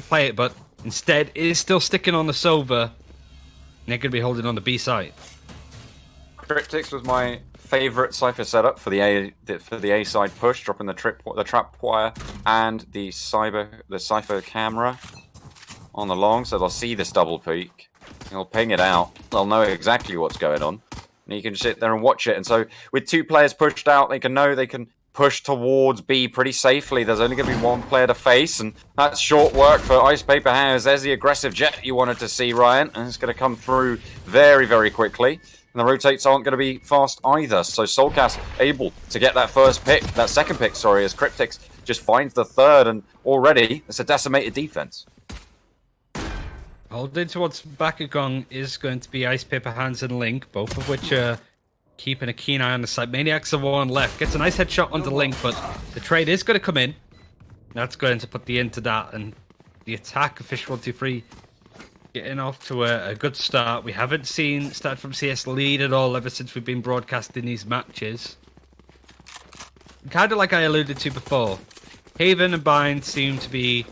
play it, but instead it is still sticking on the Sova. And they're going to be holding on the B site. Cryptics was my favorite Cypher setup for the A side push, dropping the trap wire and the Cypher camera on the long, so they'll see this double peek. They'll ping it out. They'll know exactly what's going on, and you can sit there and watch it. And so, with 2 players pushed out, they can push towards B pretty safely. There's only going to be 1 player to face, and that's short work for Ice Paper Hands. There's the aggressive jet you wanted to see, Ryan, and it's going to come through very, very quickly. And the rotates aren't going to be fast either. So Soulcast able to get that second pick, as Cryptics just finds the third, and already it's a decimated defense. Holding towards Bakagong is going to be Ice Paper Hands and Link, both of which are keeping a keen eye on the side. Maniac's the one left. Gets a nice headshot onto Link, but the trade is going to come in. That's going to put the end to that, and the attack of Fish123 getting off to a good start. We haven't seen StartedFromCS lead at all ever since we've been broadcasting these matches. Kind of like I alluded to before, Haven and Bind seem to be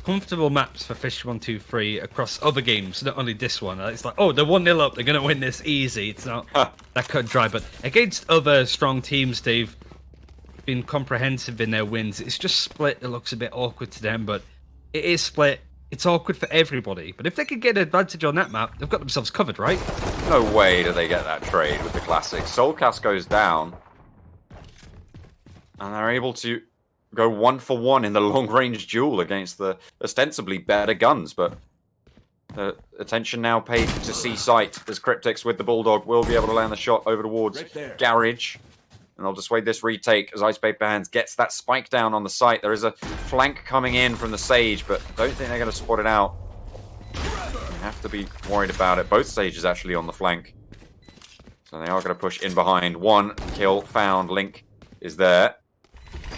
comfortable maps for Fish123 across other games, not only this one. It's like, oh, they're 1-0 up, they're going to win this easy. It's not that cut and dry, but against other strong teams, they've been comprehensive in their wins. It's just Split that looks a bit awkward to them, but it is Split. It's awkward for everybody, but if they can get an advantage on that map, they've got themselves covered, right? No way do they get that trade with the Classic. Soulcast goes down, and they're able to go 1-for-1 in the long-range duel against the ostensibly better guns, but attention now paid to C site as Cryptics with the Bulldog will be able to land the shot over towards Garage. And they'll dissuade this retake as Ice Paper Hands gets that spike down on the site. There is a flank coming in from the Sage, but I don't think they're going to spot it out. You have to be worried about it. Both Sages actually on the flank. So they are going to push in behind. 1 kill found. Link is there.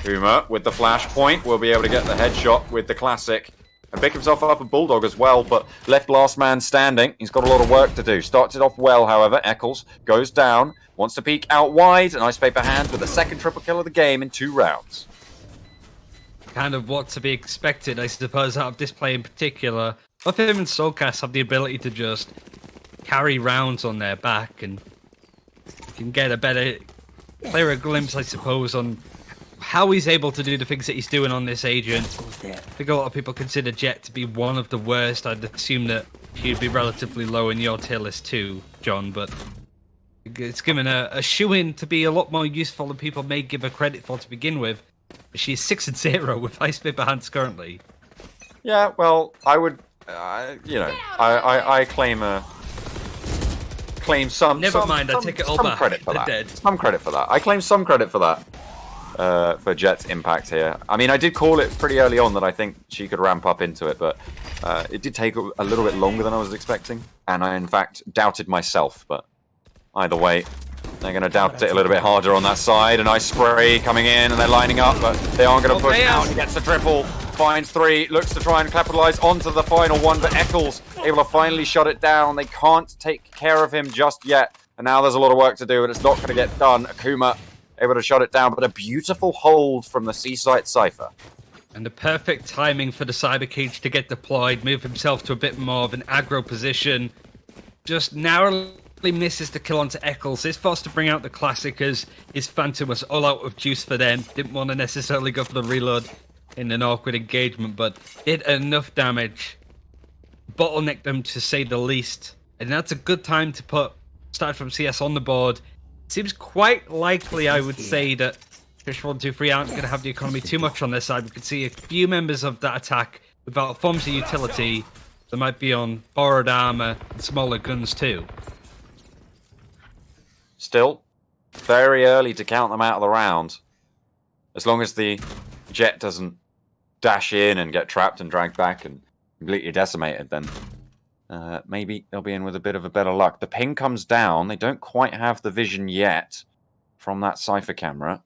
Uma with the flashpoint will be able to get the headshot with the Classic. And pick himself up a Bulldog as well, but left last man standing. He's got a lot of work to do. Starts it off well, however. Eccles goes down, wants to peek out wide, and Ice Paper Hands with the second triple kill of the game in 2 rounds. Kind of what to be expected, I suppose, out of this play in particular. Both him and Soulcast have the ability to just carry rounds on their back and can get a better, clearer glimpse, I suppose, on how he's able to do the things that he's doing on this agent. I think a lot of people consider Jet to be one of the worst. I'd assume that he'd be relatively low in your tier list too, John, but it's given a shoe-in to be a lot more useful than people may give her credit for to begin with. She's 6-0 with Ice Paper Hands currently. Yeah, well, I would, I claim some. Never mind, I take it all back. Credit for They're that. dead. Some credit for that. I claim some credit for that. For Jet's impact here. I mean, I did call it pretty early on that I think she could ramp up into it, but it did take a little bit longer than I was expecting, and I, in fact, doubted myself, but either way, they're going to doubt it a little bit harder on that side. A nice spray coming in, and they're lining up, but they aren't going to push out. He gets the triple, finds 3, looks to try and capitalize onto the final one, but Eccles able to finally shut it down. They can't take care of him just yet, and now there's a lot of work to do, and it's not going to get done. Akuma able to shut it down, but a beautiful hold from the Seaside Cypher. And the perfect timing for the Cyber Cage to get deployed, move himself to a bit more of an aggro position. Just narrowly misses the kill onto Eccles. Is forced to bring out the Classic as his Phantom was all out of juice for them. Didn't want to necessarily go for the reload in an awkward engagement, but did enough damage. Bottlenecked them to say the least. And that's a good time to put StartedFromCS on the board. Seems quite likely, I would say, that Fish123 aren't going to have the economy too much on their side. We could see a few members of that attack without forms of utility. They might be on borrowed armor and smaller guns too. Still, very early to count them out of the round. As long as the Jet doesn't dash in and get trapped and dragged back and completely decimated, then maybe they'll be in with a bit of a better luck. The ping comes down. They don't quite have the vision yet from that Cypher camera.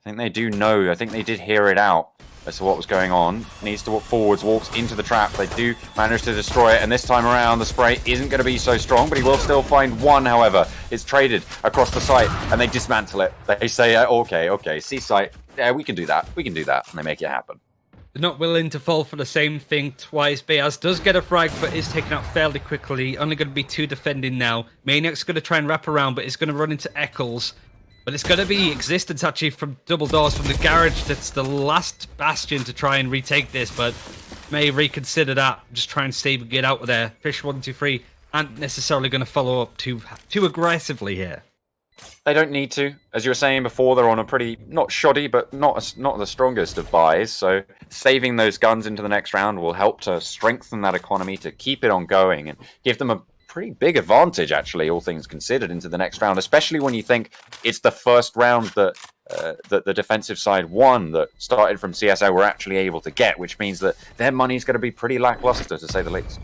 I think they do know. I think they did hear it out as to what was going on. Needs to walk forwards, walks into the trap. They do manage to destroy it, and this time around the spray isn't going to be so strong, but he will still find 1, however. It's traded across the site, and they dismantle it. They say, okay, C-site, yeah, we can do that. We can do that, and they make it happen. They're not willing to fall for the same thing twice. Bayaz does get a frag, but is taken out fairly quickly. Only going to be 2 defending now. Maniac's going to try and wrap around, but it's going to run into Eccles. But it's going to be Existence, actually, from Double Doors, from the garage. That's the last bastion to try and retake this, but may reconsider that. Just try and save and get out of there. Fish123 aren't necessarily going to follow up too aggressively here. They don't need to. As you were saying before, they're on a pretty, not shoddy, but not the strongest of buys. So saving those guns into the next round will help to strengthen that economy, to keep it ongoing, and give them a pretty big advantage, actually, all things considered, into the next round, especially when you think it's the first round that the defensive side won, that started from CSO were actually able to get, which means that their money's going to be pretty lackluster, to say the least.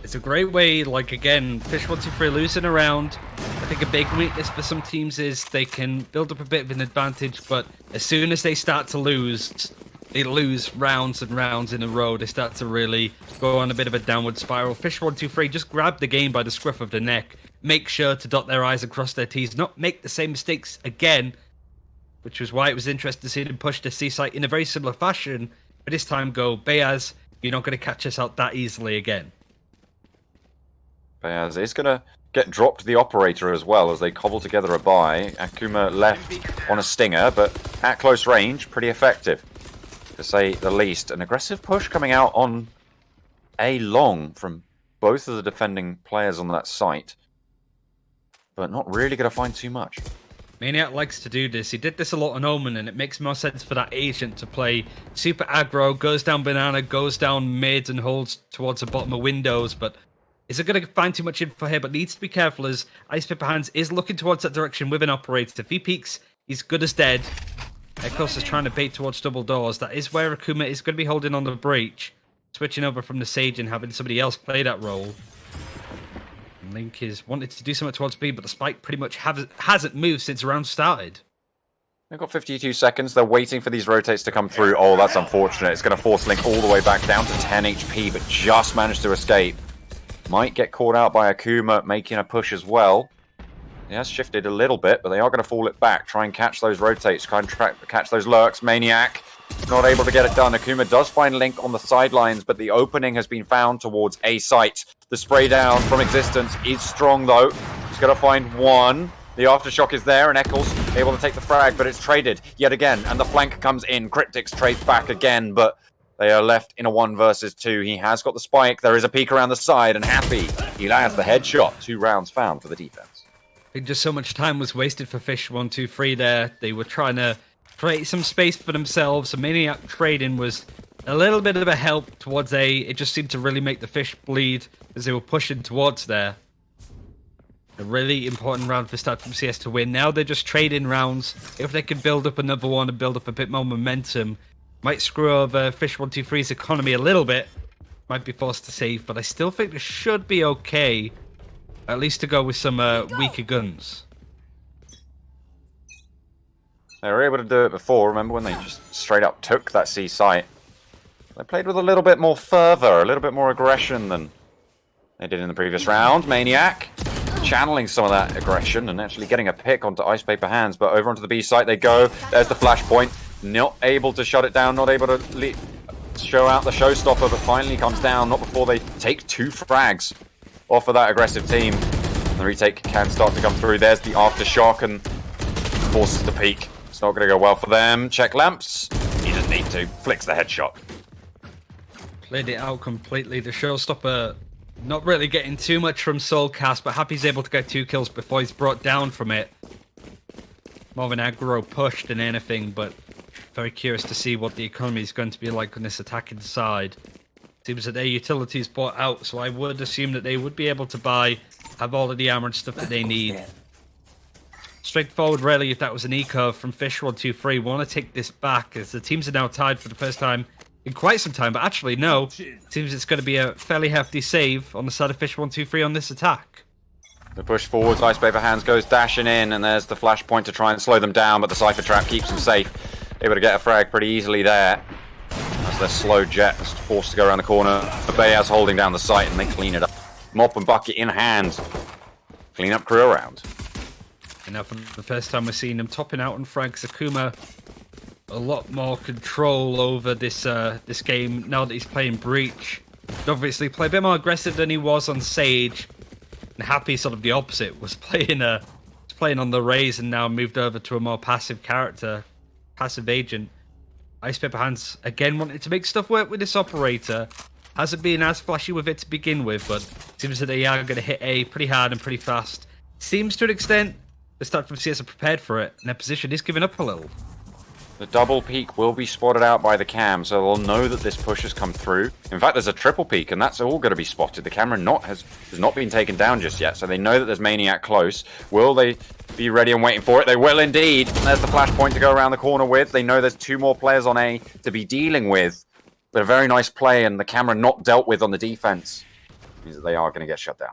It's a great way, like, again, Fish123 losing around. I think a big weakness for some teams is they can build up a bit of an advantage, but as soon as they start to lose, they lose rounds and rounds in a row. They start to really go on a bit of a downward spiral. Fish123 just grab the game by the scruff of the neck. Make sure to dot their I's and cross their T's. Not make the same mistakes again, which was why it was interesting to see them push the C site in a very similar fashion. But this time go, Bayaz, you're not going to catch us out that easily again. Bayaz is going to get dropped the operator as well as they cobble together a buy. Akuma left on a stinger, but at close range, pretty effective, to say the least. An aggressive push coming out on A long from both of the defending players on that site, but not really going to find too much. Maniac likes to do this. He did this a lot on Omen, and it makes more sense for that agent to play super aggro, goes down banana, goes down mid, and holds towards the bottom of windows, but is it going to find too much info here? But needs to be careful as Ice Paper Hands is looking towards that direction with an operator. If he peeks, he's good as dead. Eccles is trying to bait towards Double Doors. That is where Akuma is going to be holding on the breach. Switching over from the Sage and having somebody else play that role. And Link is wanted to do something towards B, but the spike pretty much hasn't moved since the round started. They've got 52 seconds. They're waiting for these rotates to come through. Oh, that's unfortunate. It's going to force Link all the way back down to 10 HP, but just managed to escape. Might get caught out by Akuma making a push as well. He has shifted a little bit, but they are going to fall it back. Try and catch those rotates. Try and catch those lurks. Maniac not able to get it done. Akuma does find Link on the sidelines, but the opening has been found towards A site. The spray down from Existence is strong, though. He's going to find one. The aftershock is there, and Eccles able to take the frag, but it's traded yet again. And the flank comes in. Cryptics trades back again, but they are left in a 1 versus 2. He has got the spike. There is a peek around the side, and Happy, he lands the headshot. 2 rounds found for the defense. I think just so much time was wasted for Fish123 there. They were trying to create some space for themselves. So Maniac trading was a little bit of a help towards A. It just seemed to really make the Fish bleed as they were pushing towards there. A really important round for StartedFromCS to win. Now they're just trading rounds. If they can build up another one and build up a bit more momentum, might screw over Fish123's economy a little bit. Might be forced to save, but I still think this should be okay. At least to go with some weaker guns. They were able to do it before. Remember when they just straight up took that C site? They played with a little bit more fervor, a little bit more aggression than they did in the previous round. Maniac channeling some of that aggression and actually getting a pick onto Ice Paper Hands, but over onto the B site they go. There's the flashpoint. Not able to shut it down, not able to show out the showstopper, but finally comes down, not before they take 2 frags off of that aggressive team. The retake can start to come through. There's the aftershock and forces the peek. It's not going to go well for them. Check lamps. He doesn't need to. Flicks the headshot. Played it out completely. The showstopper not really getting too much from Soulcast, but Happy's able to get 2 kills before he's brought down from it. More of an aggro push than anything, but very curious to see what the economy is going to be like on this attacking side. Seems that their utilities bought out, so I would assume that they would be able to have all of the armor and stuff that they need. Straightforward, really, if that was an eco from Fish123. Want to take this back as the teams are now tied for the first time in quite some time, but actually, no. Seems it's going to be a fairly hefty save on the side of Fish123 on this attack. The push forwards, Ice Paper Hands goes dashing in, and there's the flashpoint to try and slow them down, but the Cypher Trap keeps them safe. Able to get a frag pretty easily there. As their slow jet is forced to go around the corner. Bayaz holding down the site, and they clean it up. Mop and bucket in hand. Clean up crew around. And now for the first time we're seeing them topping out on frags. Akuma a lot more control over this this game now that he's playing Breach. He'd obviously play a bit more aggressive than he was on Sage. And Happy, sort of the opposite, was playing on the Raze and now moved over to a more passive character, passive agent. Ice Paper Hands again wanted to make stuff work with this operator. Hasn't been as flashy with it to begin with, but seems that they are going to hit A pretty hard and pretty fast. Seems to an extent the StartedFromCS are prepared for it, and their position is giving up a little. The double peak will be spotted out by the cam, so they'll know that this push has come through. In fact, there's a triple peak, and that's all going to be spotted. The camera has not been taken down just yet, so they know that there's Maniac close. Will they be ready and waiting for it? They will indeed. There's the flashpoint to go around the corner with. They know there's 2 more players on A to be dealing with. But a very nice play, and the camera not dealt with on the defense means that they are going to get shut down.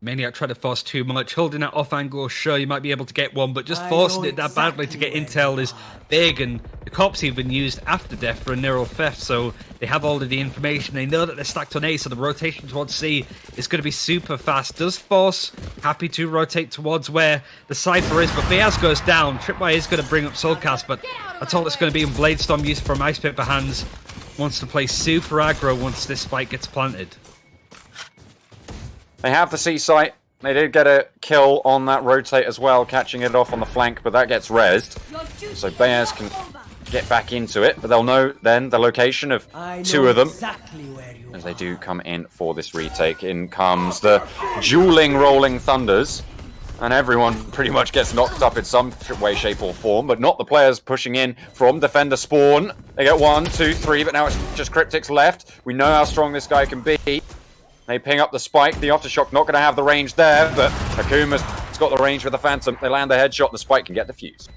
Maniac tried to force too much, holding that off angle. Sure, you might be able to get one, but just forcing it that badly to get intel is big. And the cops even used after death for a neural theft, so they have all of the information. They know that they're stacked on A, so the rotation towards C is going to be super fast. Does force Happy to rotate towards where the Cypher is, but Beaz goes down. Tripwire is going to bring up Soulcast, but that's all it's going to be in Bladestorm use from Ice Paper Hands. Wants to play super aggro once this spike gets planted. They have the C site. They did get a kill on that rotate as well, catching it off on the flank, but that gets rezzed. So Beaz can get back into it, but they'll know then the location of 2 of them as they do come in for this retake. In comes the dueling Rolling Thunders, and everyone pretty much gets knocked up in some way, shape, or form, but not the players pushing in from Defender Spawn. They get 1, 2, 3, but now it's just Cryptics left. We know how strong this guy can be. They ping up the spike. The Aftershock not going to have the range there, but Akuma's got the range with the Phantom. They land the headshot, the spike can get defused.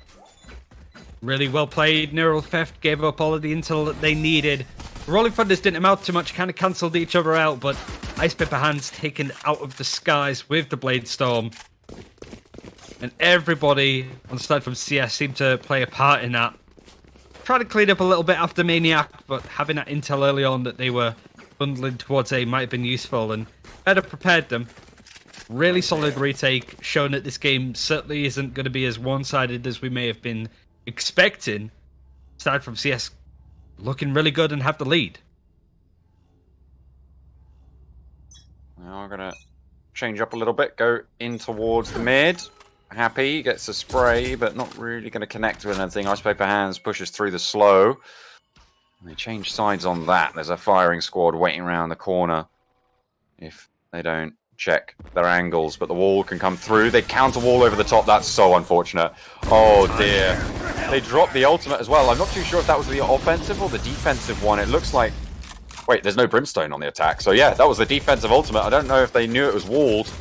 Really well played. Neural Theft gave up all of the intel that they needed. Rolling Thunders didn't amount too much, kind of cancelled each other out, but Ice Paper Hands taken out of the skies with the Blade Storm. And everybody on StartedFromCS seemed to play a part in that. Tried to clean up a little bit after Maniac, but having that intel early on that they were bundling towards A might have been useful and better prepared them. Really solid retake, showing that this game certainly isn't going to be as one-sided as we may have been expecting. StartedFromCS looking really good and have the lead. Now we're going to change up a little bit, go in towards the mid. Happy gets a spray, but not really going to connect with anything. Ice Paper Hands pushes through the slow. They change sides on that. There's a firing squad waiting around the corner if they don't check their angles, but the wall can come through. They counter wall over the top. That's so unfortunate. Oh dear. They dropped the ultimate as well. I'm not too sure if that was the offensive or the defensive one. It looks like... Wait, there's no brimstone on the attack. So yeah, that was the defensive ultimate. I don't know if they knew it was walled,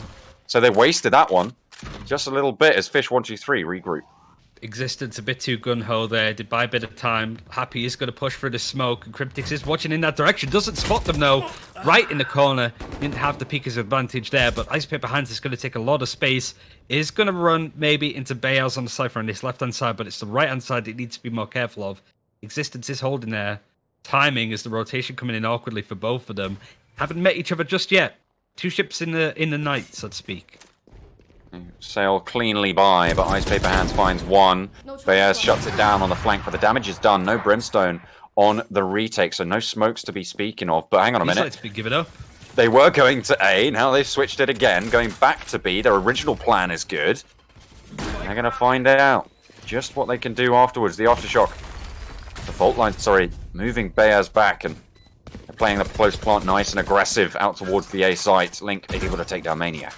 so they wasted that one just a little bit as Fish123 regroup. Existence a bit too gun-ho there. Did buy a bit of time. Happy is going to push through the smoke, and Cryptics is watching in that direction. Doesn't spot them though. Right in the corner. Didn't have the peeker's advantage there, but Ice Paper Hands is going to take a lot of space. Is going to run maybe into Beaz on the Cypher on this left-hand side, but it's the right-hand side that needs to be more careful of. Existence is holding there. Timing is the rotation coming in awkwardly for both of them. Haven't met each other just yet. 2 ships in the night, so to speak. Sail cleanly by, but Ice Paper Hands finds 1. Beaz shuts it down on the flank, but the damage is done. No brimstone on the retake, so no smokes to be speaking of. But hang on a minute. Like to give it up. They were going to A, now they've switched it again, going back to B. Their original plan is good. They're going to find out just what they can do afterwards. The Aftershock, the fault line, sorry, moving Beaz back, and they're playing the close plant nice and aggressive out towards the A site. Link able to take down Maniac.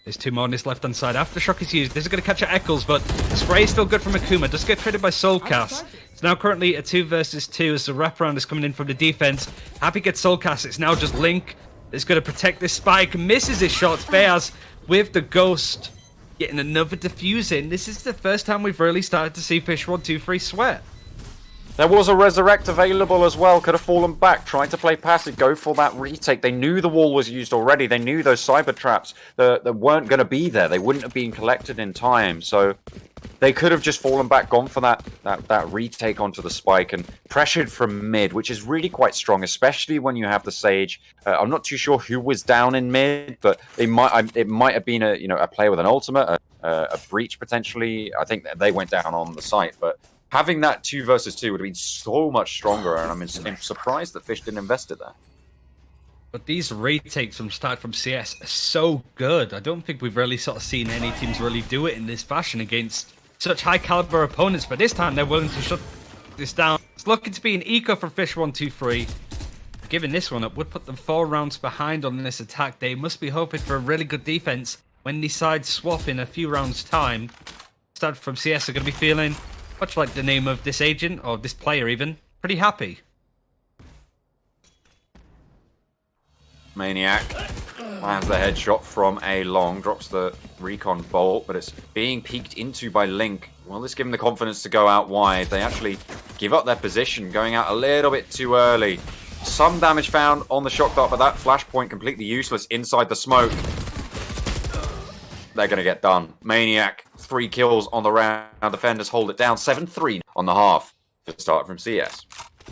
There's 2 more on this left-hand side. Aftershock is used. This is going to catch at Eccles, but the spray is still good from Akuma. Does get traded by Soulcast. It's now currently a 2 versus 2 as the wraparound is coming in from the defense. Happy gets Soulcast. It's now just Link that's going to protect this spike. Misses his shots. Beaz with the Ghost getting another defuse in. This is the first time we've really started to see Fish123 sweat. There was a Resurrect available as well, could have fallen back, trying to play passive, go for that retake. They knew the wall was used already, they knew those cyber traps that weren't going to be there, they wouldn't have been collected in time, so they could have just fallen back, gone for that retake onto the spike and pressured from mid, which is really quite strong, especially when you have the Sage. I'm not too sure who was down in mid, but it might have been a player with an ultimate, a breach potentially. I think that they went down on the site, but Having that 2 versus 2 would have been so much stronger, and I'm surprised that Fish didn't invest it there. But these retakes from StartedFromCS are so good. I don't think we've really sort of seen any teams really do it in this fashion against such high caliber opponents. But this time they're willing to shut this down. It's looking to be an eco for Fish123. Giving this one up would put them 4 rounds behind on this attack. They must be hoping for a really good defense when these sides swap in a few rounds' time. StartedFromCS are going to be feeling, much like the name of this agent, or this player even, pretty happy. Maniac lands the headshot from a long, drops the recon bolt, but it's being peeked into by Link. Will this give them the confidence to go out wide? They actually give up their position, going out a little bit too early. Some damage found on the shock dart, but that flashpoint completely useless inside the smoke. They're going to get done. Maniac, 3 kills on the round. Defenders hold it down. 7-3 on the half to StartedFromCS.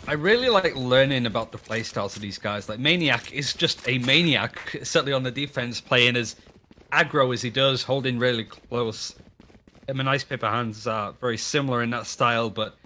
I really like learning about the playstyles of these guys. Like, Maniac is just a maniac, certainly on the defense, playing as aggro as he does, holding really close. Him and Ice Paper Hands are very similar in that style, but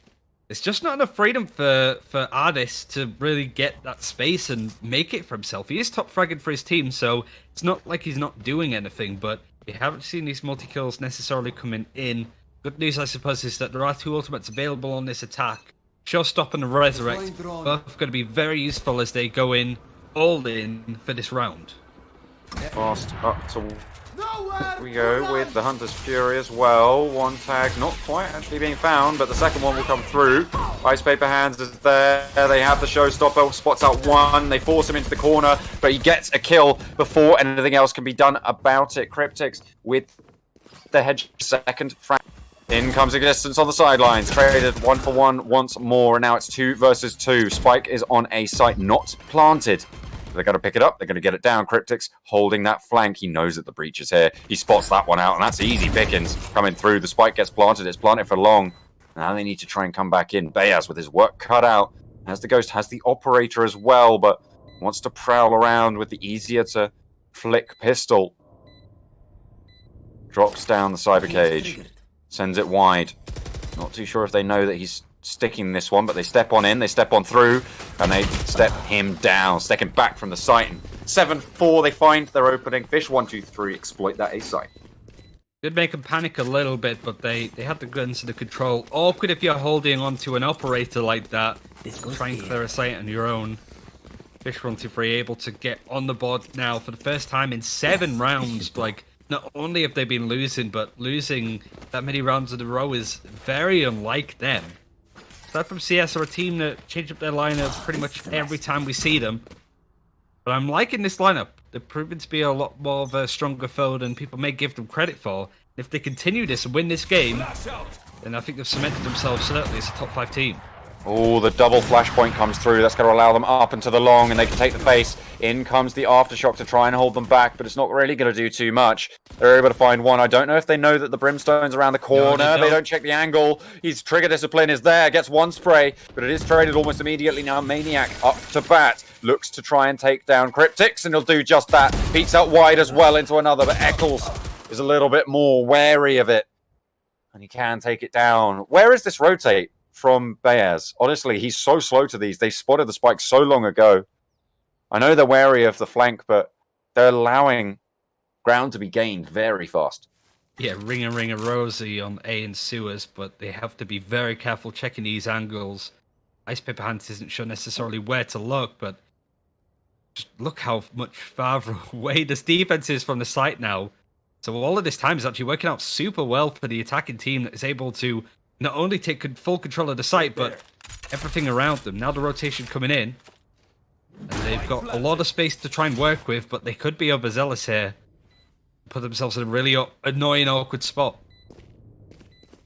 it's just not enough freedom for Ardis to really get that space and make it for himself. He is top fragging for his team, so it's not like he's not doing anything, but we haven't seen these multi-kills necessarily coming in. Good news, I suppose, is that there are 2 ultimates available on this attack. Showstop and Resurrect, both going to be very useful as they go in, all in for this round. Fast up to... Here we go with the Hunter's Fury as well. 1 tag not quite actually being found, but the second one will come through. Ice Paper Hands is there. They have the Showstopper, spots out 1. They force him into the corner, but he gets a kill before anything else can be done about it. Cryptix with the hedge second frag. In comes Existence on the sidelines. Traded 1 for 1 once more, and now it's 2 versus 2. Spike is on a site not planted. They're going to pick it up. They're going to get it down. Cryptix holding that flank. He knows that the breach is here. He spots that one out, and that's easy pickings coming through. The spike gets planted. It's planted for long. Now they need to try and come back in. Bayaz with his work cut out. As the Ghost has the operator as well, but wants to prowl around with the easier to flick pistol. Drops down the cyber cage. Sends it wide. Not too sure if they know that he's sticking this one, but they step on in, they step on through, and they step him down, stepping back from the site. 7-4, they find their opening. Fish123 exploit that A site. Did make them panic a little bit, but they had the guns under control. Awkward if you're holding onto an operator like that, trying to clear a site on your own. Fish123 able to get on the board now for the first time in 7 rounds. Like, not only have they been losing, but losing that many rounds in a row is very unlike them. StartedFromCS are a team that change up their lineup pretty much every time we see them. But I'm liking this lineup. They're proving to be a lot more of a stronger foe than people may give them credit for. If they continue this and win this game, then I think they've cemented themselves certainly as a top 5 team. Oh, the double flashpoint comes through. That's going to allow them up into the long, and they can take the face. In comes the aftershock to try and hold them back, but it's not really going to do too much. They're able to find 1. I don't know if they know that the brimstone's around the corner. No, they don't check the angle. His trigger discipline is there. Gets 1 spray, but it is traded almost immediately now. Maniac up to bat. Looks to try and take down Cryptix, and he'll do just that. Peeks out wide as well into another, but Eccles is a little bit more wary of it. And he can take it down. Where is this rotate from Bayaz? Honestly, he's so slow to these. They spotted the spike so long ago. I know they're wary of the flank, but they're allowing ground to be gained very fast. Yeah, ring a rosy on A and sewers, but they have to be very careful checking these angles. Ice Paper Hands isn't sure necessarily where to look, but just look how much farther away this defense is from the site now. So all of this time is actually working out super well for the attacking team that is able to not only take full control of the site, but everything around them. Now the rotation coming in, and they've got a lot of space to try and work with, but they could be overzealous here. Put themselves in a really annoying, awkward spot.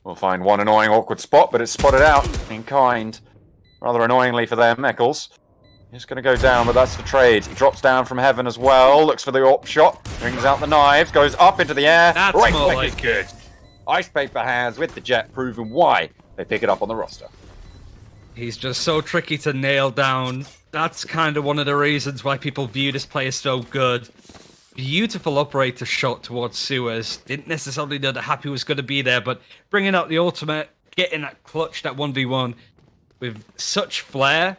We'll find 1 annoying, awkward spot, but it's spotted out in kind. Rather annoyingly for them, Eccles. He's going to go down, but that's the trade. He drops down from heaven as well. Looks for the op shot. Brings out the knives. Goes up into the air. That's right more click like is good. Ice Paper Hands with the jet, proving why they pick it up on the roster. He's just so tricky to nail down. That's kind of one of the reasons why people view this player so good. Beautiful operator shot towards sewers. Didn't necessarily know that Happy was going to be there, but bringing out the ultimate, getting that clutch, that 1v1 with such flair.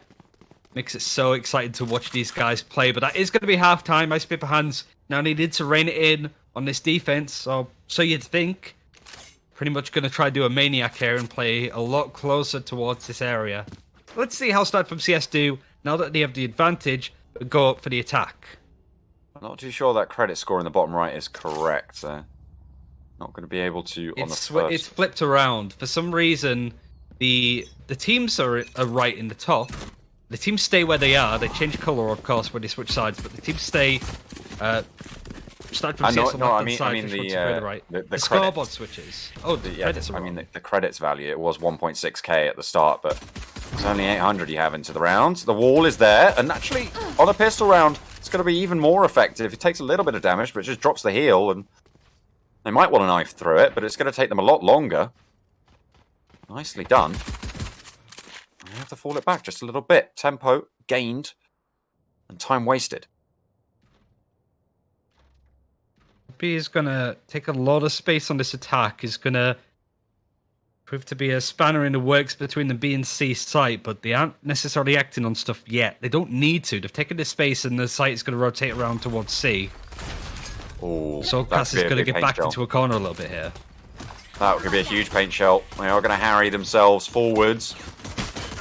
Makes it so exciting to watch these guys play. But that is going to be halftime. Ice Paper Hands now needed to rein it in on this defense. So you'd think. Pretty much going to try to do a Maniac here and play a lot closer towards this area. Let's see how StartedFromCS do now that they have the advantage, but go up for the attack. I'm not too sure that credit score in the bottom right is correct. Not going to be able to on the first. It's flipped around. For some reason, the teams are right in the top. The teams stay where they are. They change color, of course, when they switch sides, but the teams stay. Start from CS on the left side, the right. The scoreboard switches. Oh, the credits are wrong. I mean, the credits value, it was 1.6k at the start, but it's only 800 you have into the round. The wall is there, and actually, on a pistol round, it's going to be even more effective. It takes a little bit of damage, but it just drops the heal, and they might want to knife through it, but it's going to take them a lot longer. Nicely done. You have to fall it back just a little bit. Tempo gained, and time wasted. B is going to take a lot of space on this attack. Is going to prove to be a spanner in the works between the B and C site, but they aren't necessarily acting on stuff yet. They don't need to. They've taken this space, and the site is going to rotate around towards C. Oh, Solcast is going to get backed into a corner a little bit here. That could be a huge paint shell. They are going to harry themselves forwards.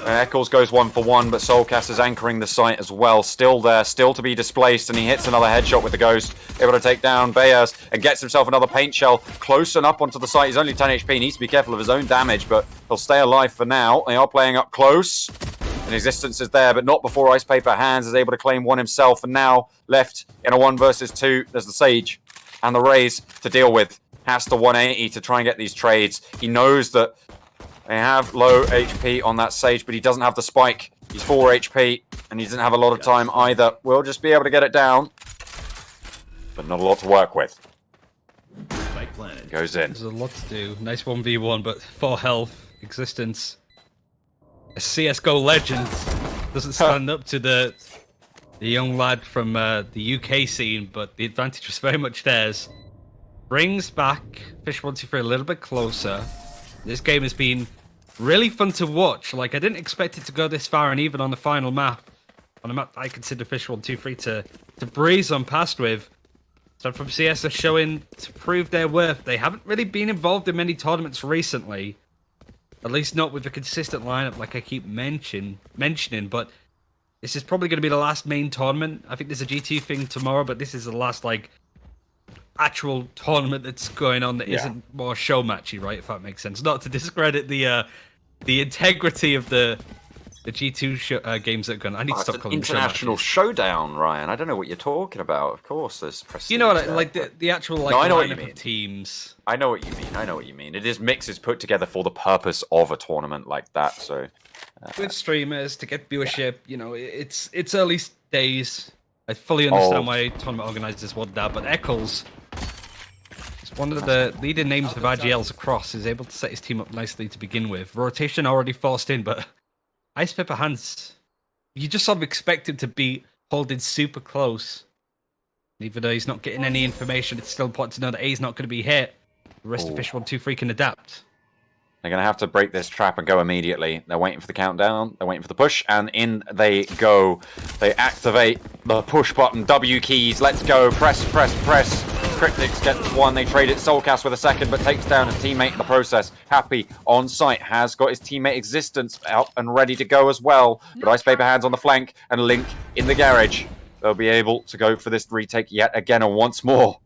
Eccles goes 1 for 1, but Soulcast is anchoring the site as well. Still there, still to be displaced, and he hits another headshot with the Ghost. Able to take down Bayers and gets himself another paint shell. Close and up onto the site. He's only 10 HP. He needs to be careful of his own damage, but he'll stay alive for now. They are playing up close. And existence is there, but not before Ice Paper Hands is able to claim one himself. And now left in a 1 versus 2, there's the Sage and the Raze to deal with. Has to 180 to try and get these trades. He knows that they have low HP on that Sage, but he doesn't have the spike. He's 4 HP, and he doesn't have a lot of time either. We'll just be able to get it down, but not a lot to work with. Goes in. There's a lot to do. Nice 1v1, but 4 health, existence. A CSGO legend doesn't stand up to the young lad from the UK scene, but the advantage was very much theirs. Brings back Fish123 a little bit closer. This game has been really fun to watch. Like, I didn't expect it to go this far, and even on the final map, on a map I consider Fish123 to breeze on past with. StartedFromCS are showing to prove their worth. They haven't really been involved in many tournaments recently. At least not with a consistent lineup like I keep mentioning, but this is probably going to be the last main tournament. I think there's a GT thing tomorrow, but this is the last, like, actual tournament that's going on that isn't more show matchy, right? If that makes sense. Not to discredit the integrity of the G2 games that are going. I need to stop calling them international showdown, Ryan. I don't know what you're talking about. Of course, there's prestige. You know what? Like the actual like I know what you mean. Of teams. I know what you mean. I know what you mean. It is mixes put together for the purpose of a tournament like that. So with streamers to get viewership, you know, it's early days. I fully understand why tournament organizers want that, but Eccles, one of the leading names of RGLs across, is able to set his team up nicely to begin with. Rotation already forced in, but Ice Paper Hands, you just sort of expect him to be holding super close. Even though he's not getting any information, it's still important to know that A's not going to be hit. The rest of Fish123 can adapt. They're going to have to break this trap and go immediately. They're waiting for the countdown. They're waiting for the push, and in they go. They activate the push button. W keys. Let's go. Press, press, press. Cryptics gets one. They trade it. Soulcast with a second, but takes down a teammate in the process. Happy on site. Has got his teammate Existence out and ready to go as well. But Ice Paper Hands on the flank and Link in the garage. They'll be able to go for this retake yet again and once more.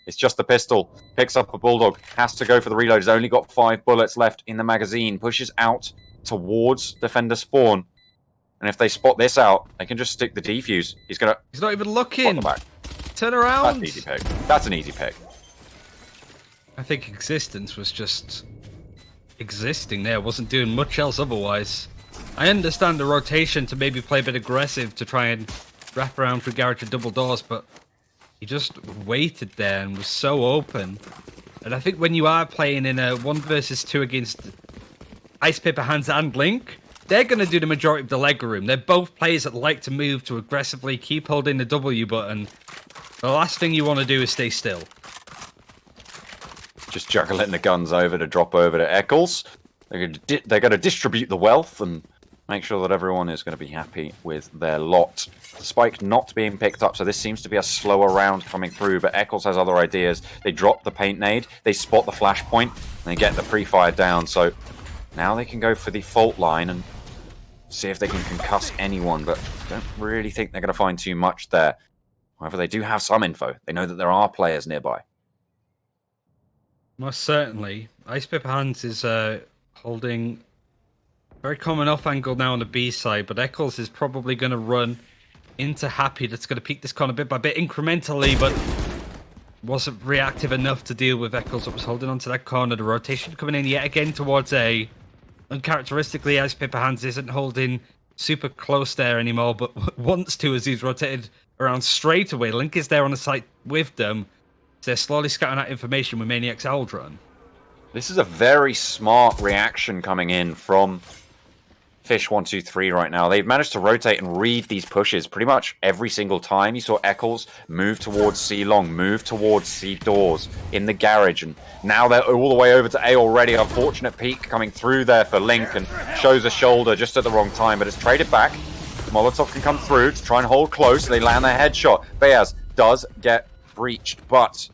It's just the pistol. Picks up a Bulldog. Has to go for the reload. He's only got 5 bullets left in the magazine. Pushes out towards defender spawn. And if they spot this out, they can just stick the defuse. He's not even looking. Back. Turn around. That's an easy pick. That's an easy pick. I think Existence was just existing there. Wasn't doing much else otherwise. I understand the rotation to maybe play a bit aggressive to try and wrap around through garage and double doors, but he just waited there and was so open. And I think when you are playing in a 1 versus 2 against Ice Paper Hands and Link, they're going to do the majority of the leg room. They're both players that like to move to aggressively keep holding the W button. The last thing you want to do is stay still. Just juggling the guns over to drop over to Eccles. They're going to distribute the wealth and make sure that everyone is going to be happy with their lot. Spike not being picked up, so this seems to be a slower round coming through, but Eccles has other ideas. They drop the paint nade, they spot the flashpoint, and they get the pre-fire down, so now they can go for the fault line and see if they can concuss anyone, but I don't really think they're going to find too much there. However, they do have some info. They know that there are players nearby. Most certainly. Ice Paper Hands is holding very common off angle now on the B side, but Eccles is probably going to run into Happy. That's going to peek this corner bit by bit incrementally, but wasn't reactive enough to deal with Eccles that was holding onto that corner. The rotation coming in yet again towards A. Uncharacteristically, Ice Paper Hands isn't holding super close there anymore, but wants to as he's rotated around straight away. Link is there on the site with them. So they're slowly scouting out information with Maniac's Aldrun. This is a very smart reaction coming in from Fish123 right now. They've managed to rotate and read these pushes pretty much every single time. You saw Eccles move towards C long, move towards C doors in the garage, and now they're all the way over to A already. Unfortunate peek coming through there for Link and shows a shoulder just at the wrong time, but it's traded back. Molotov can come through to try and hold close. They land their headshot. Bayaz does get breached, but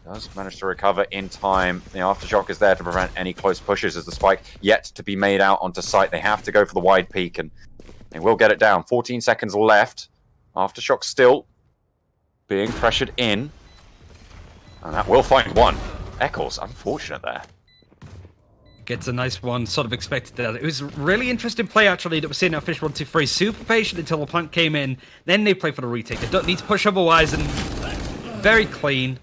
does manage to recover in time. The aftershock is there to prevent any close pushes as the spike yet to be made out onto site. They have to go for the wide peak, and they will get it down. 14 seconds left. Aftershock still being pressured in, and that will find one. Eccles, unfortunate there. Gets a nice one, sort of expected that. It was a really interesting play, actually, that we're seeing out Fish123. Super patient until the plant came in, then they play for the retake. They don't need to push otherwise, and very clean.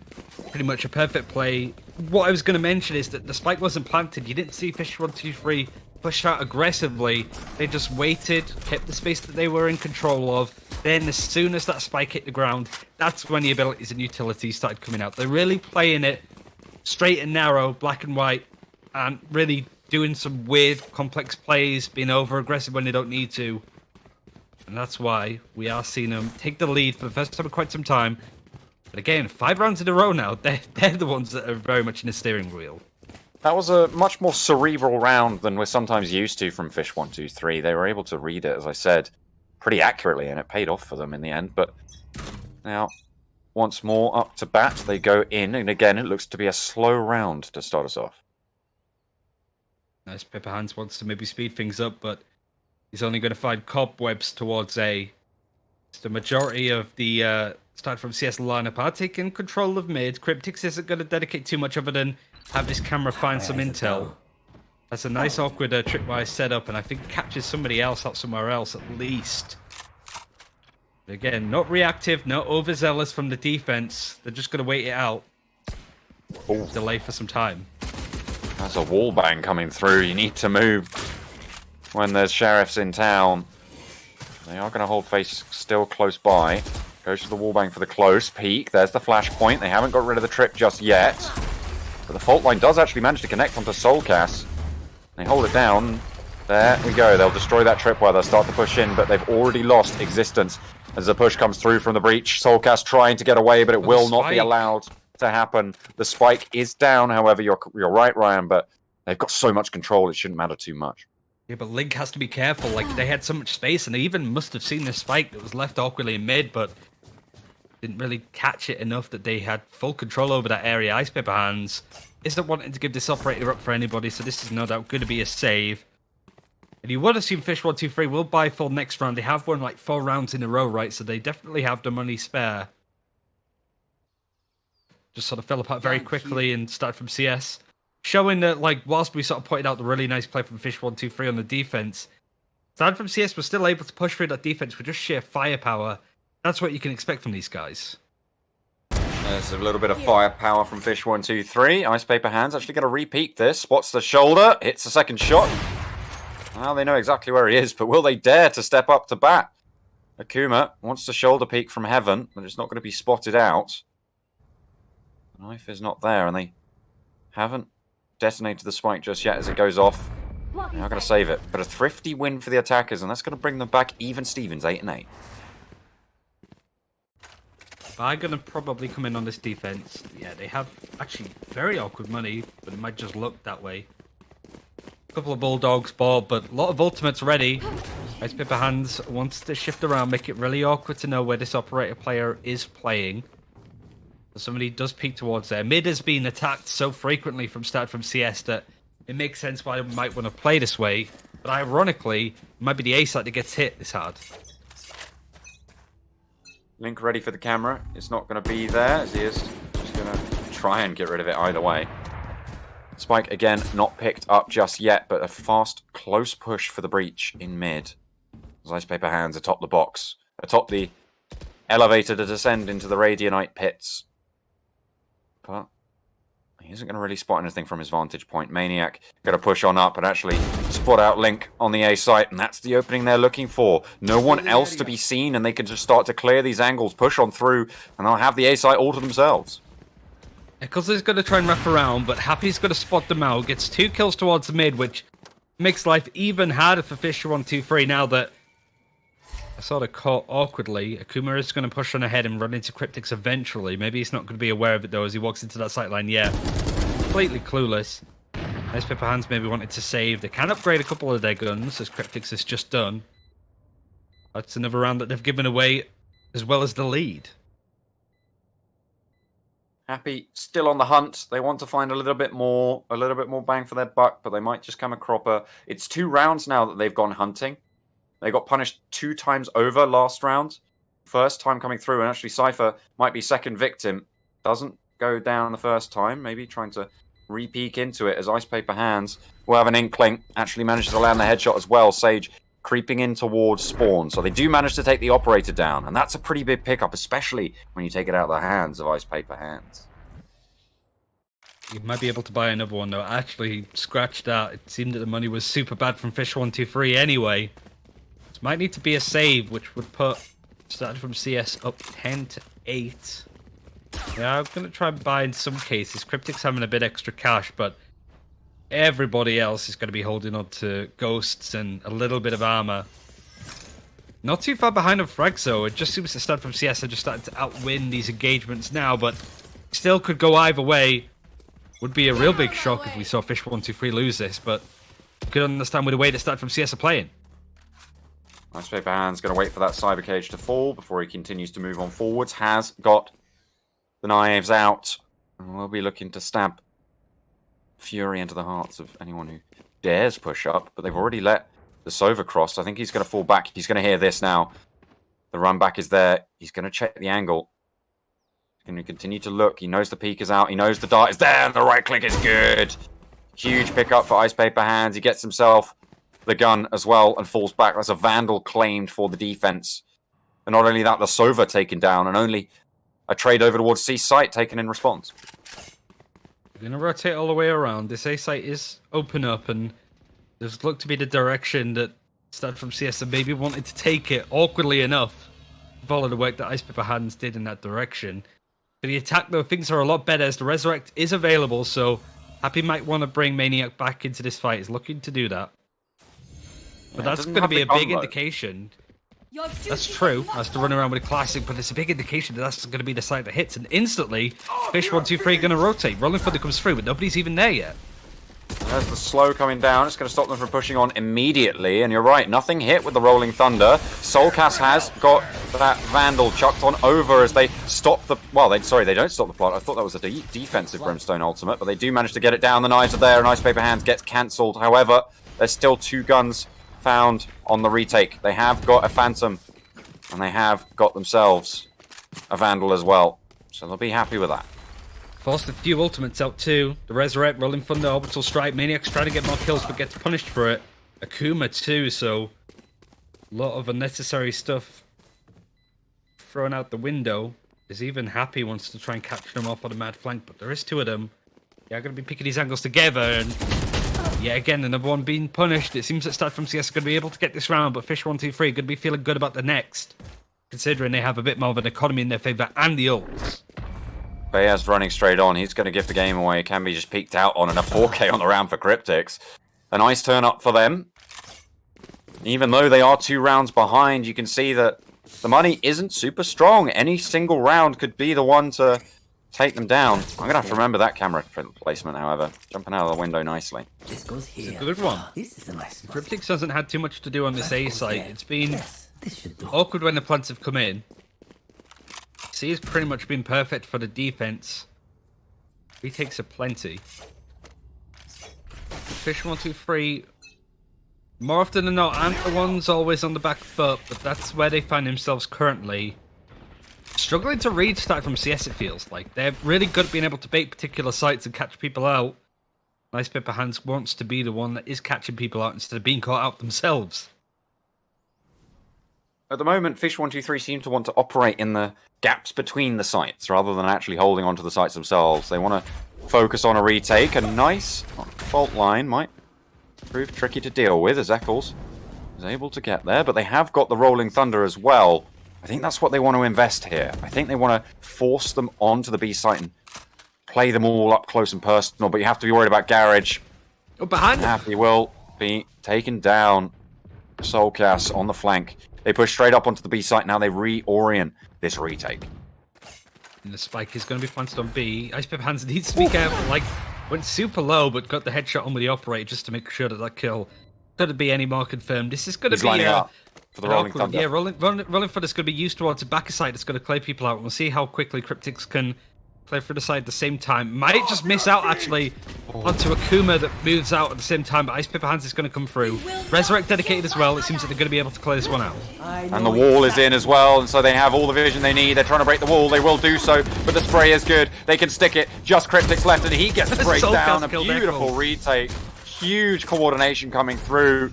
Pretty much a perfect play. What I was going to mention is that the spike wasn't planted. You didn't see Fish123 push out aggressively. They just waited, kept the space that they were in control of. Then as soon as that spike hit the ground, that's when the abilities and utilities started coming out. They're really playing it straight and narrow, black and white, and really doing some weird, complex plays, being over-aggressive when they don't need to. And that's why we are seeing them take the lead for the first time in quite some time. But again, 5 rounds in a row now, they're the ones that are very much in the steering wheel. That was a much more cerebral round than we're sometimes used to from Fish123. They were able to read it, as I said, pretty accurately, and it paid off for them in the end. But now, once more up to bat, they go in, and again, it looks to be a slow round to start us off. Nice. Paper Hands wants to maybe speed things up, but he's only going to find cobwebs towards A. The majority of the StartedFromCS lineup are taking control of mid. Cryptix isn't going to dedicate too much other than have this camera find some intel. That's a nice awkward tripwire setup, and I think captures somebody else out somewhere else at least. But again, not reactive, not overzealous from the defense. They're just going to wait it out. Ooh. Delay for some time. That's a wall bang coming through. You need to move when there's sheriffs in town. They are going to hold face still close by. Goes to the wallbang for the close peek. There's the flashpoint. They haven't got rid of the trip just yet. But the fault line does actually manage to connect onto Soulcast. They hold it down. There we go. They'll destroy that tripwire. They'll start to push in, but they've already lost existence as the push comes through from the breach. Soulcast trying to get away, but it will not be allowed to happen. The spike is down, however, you're right, Ryan, but they've got so much control, it shouldn't matter too much. Yeah, but Link has to be careful. Like, they had so much space, and they even must have seen the spike that was left awkwardly in mid, but didn't really catch it enough that they had full control over that area. Ice Paper Hands isn't wanting to give this operator up for anybody, so this is no doubt going to be a save. And you would assume Fish123 will buy full next round. They have won like 4 rounds in a row, right? So they definitely have the money spare. Just sort of fell apart very quickly and started from CS. Showing that, like, whilst we sort of pointed out the really nice play from Fish123 on the defense, StartedFromCS was still able to push through that defense with just sheer firepower. That's what you can expect from these guys. There's a little bit of firepower from Fish123. Ice Paper Hands actually going to repeat this. Spots the shoulder, hits the second shot. Well, they know exactly where he is, but will they dare to step up to bat? Akuma wants to shoulder peek from heaven, but it's not going to be spotted out. The knife is not there, and they haven't detonated the spike just yet as it goes off. They're not going to save it, but a thrifty win for the attackers, and that's going to bring them back even Stevens, 8-8. I'm going to probably come in on this defense. Yeah, they have actually very awkward money, but it might just look that way. couple of bulldogs bought, but a lot of ultimates ready. Ice Paper Hands wants to shift around, make it really awkward to know where this operator player is playing. So somebody does peek towards there. Mid has been attacked so frequently from StartedFromCS that it makes sense why they might want to play this way. But ironically, it might be the A site that gets hit this hard. Link ready for the camera. It's not going to be there, as he is just going to try and get rid of it either way. Spike, again, not picked up just yet, but a fast, close push for the breach in mid. As Ice Paper Hands atop the box, atop the elevator to descend into the Radionite pits. But he isn't going to really spot anything from his vantage point. Maniac going to push on up and actually spot out Link on the A site, and that's the opening they're looking for. No one else to be seen, and they can just start to clear these angles, push on through, and they'll have the A site all to themselves. Eccles is going to try and wrap around, but Happy's going to spot them out. Gets 2 kills towards the mid, which makes life even harder for Fish123 now that I sort of caught awkwardly. Akuma is going to push on ahead and run into Cryptics eventually. Maybe he's not going to be aware of it, though, as he walks into that sightline. Yeah, completely clueless. Ice Paper Hands maybe wanted to save. They can upgrade a couple of their guns, as Cryptics has just done. That's another round that they've given away, as well as the lead. Happy still on the hunt. They want to find a little bit more bang for their buck, but they might just come a cropper. It's 2 rounds now that they've gone hunting. They got punished 2 times over last round. First time coming through, and actually Cypher might be second victim. Doesn't go down the first time. Maybe trying to re-peek into it as Ice Paper Hands will have an inkling. Actually manages to land the headshot as well. Sage creeping in towards spawn. So they do manage to take the operator down, and that's a pretty big pickup, especially when you take it out of the hands of Ice Paper Hands. You might be able to buy another one, though. Actually, scratch that. It seemed that the money was super bad from Fish123 anyway. This might need to be a save, which would put StartedFromCS up 10-8. Yeah, I'm going to try and buy in some cases. Cryptic's having a bit extra cash, but everybody else is going to be holding on to ghosts and a little bit of armor. Not too far behind on frags, though. It just seems to StartedFromCS are just starting to outwin these engagements now, but still could go either way. Would be a real big shock if we saw Fish123 lose this, but you could understand with the way that StartedFromCS are playing. Ice Paper Hands going to wait for that cyber cage to fall before he continues to move on forwards. Has got the knives out, and we'll be looking to stab fury into the hearts of anyone who dares push up, but they've already let the Sova cross. I think he's going to fall back. He's going to hear this now. The run back is there. He's going to check the angle. He's going to continue to look. He knows the peek is out. He knows the dart is there, and the right click is good. Huge pickup for Ice Paper Hands. He gets himself the gun as well and falls back. That's a Vandal claimed for the defense. And not only that, the Sova taken down, and only a trade over towards C site taken in response. We're going to rotate all the way around. This A site is open up, and there's looked to be the direction that StartedFromCS maybe wanted to take it, awkwardly enough, with all of the work that Ice Paper Hands did in that direction. For the attack, though, things are a lot better as the Resurrect is available, so Happy might want to bring Maniac back into this fight. He's looking to do that. But that's going to be a big indication. That's true. Has to run around with a classic, but it's a big indication that that's going to be the side that hits. And instantly, Fish123 going to rotate. Rolling Thunder comes through, but nobody's even there yet. There's the slow coming down. It's going to stop them from pushing on immediately. And you're right, nothing hit with the Rolling Thunder. Soulcast has got that Vandal chucked on over as they stop the... Well, they don't stop the plot. I thought that was a defensive Brimstone ultimate, but they do manage to get it down. The knives are there, and Ice Paper Hands gets cancelled. However, there's still 2 guns found on the retake. They have got a Phantom, and they have got themselves a Vandal as well. So they'll be happy with that. Forced a few ultimates out too. The Resurrect, Rolling Thunder, Orbital Strike. Maniac's trying to get more kills, but gets punished for it. Akuma too, so a lot of unnecessary stuff thrown out the window. Is even Happy wants to try and capture them off on a mad flank, but there is 2 of them. Yeah, going to be picking these angles together, and yeah, again, another one being punished. It seems that StartedFromCS are going to be able to get this round, but Fish123 going to be feeling good about the next, considering they have a bit more of an economy in their favour and the ults. Bayaz running straight on. He's going to give the game away. It can be just peeked out on, and a 4K on the round for Cryptics. A nice turn up for them. Even though they are 2 rounds behind, you can see that the money isn't super strong. Any single round could be the one to take them down. I'm gonna have to remember that camera placement, however. Jumping out of the window nicely. This goes here. It's a good one. This is a nice spot. Cryptix hasn't had too much to do on this A site. It's been Yes, this should do. awkward when the plants have come in. C has pretty much been perfect for the defense. Retakes are plenty. Fish123, more often than not, aren't the ones always on the back foot, but that's where they find themselves currently. Struggling to read StartedFromCS, it feels like. They're really good at being able to bait particular sites and catch people out. Nice Paper Hands wants to be the one that is catching people out instead of being caught out themselves. At the moment, Fish123 seem to want to operate in the gaps between the sites rather than actually holding onto the sites themselves. They want to focus on a retake. A nice fault line might prove tricky to deal with as Eccles is able to get there, but they have got the Rolling Thunder as well. I think that's what they want to invest here. I think they want to force them onto the B site and play them all up close and personal, but you have to be worried about Garage. Oh, behind him. He will be taken down. Soulcast on the flank. They push straight up onto the B site. Now they reorient this retake. And the spike is going to be planted on B. Ice Paper Hands needs to be careful. Like, went super low, but got the headshot on with the operator just to make sure that that kill couldn't be any more confirmed. This is going to be lining up for the Rolling Thunder. Yeah, rolling Thunder is going to be used towards the back side. It's going to clear people out. We'll see how quickly Cryptix can play through the side at the same time. Might just miss out, actually, onto Akuma that moves out at the same time, but Ice Paper Hands is going to come through. Resurrect dedicated as well. It seems that they're going to be able to clear this one out. And the wall is in as well, and so they have all the vision they need. They're trying to break the wall. They will do so, but the spray is good. They can stick it. Just Cryptix left, and he gets the break down. A beautiful retake. Huge coordination coming through.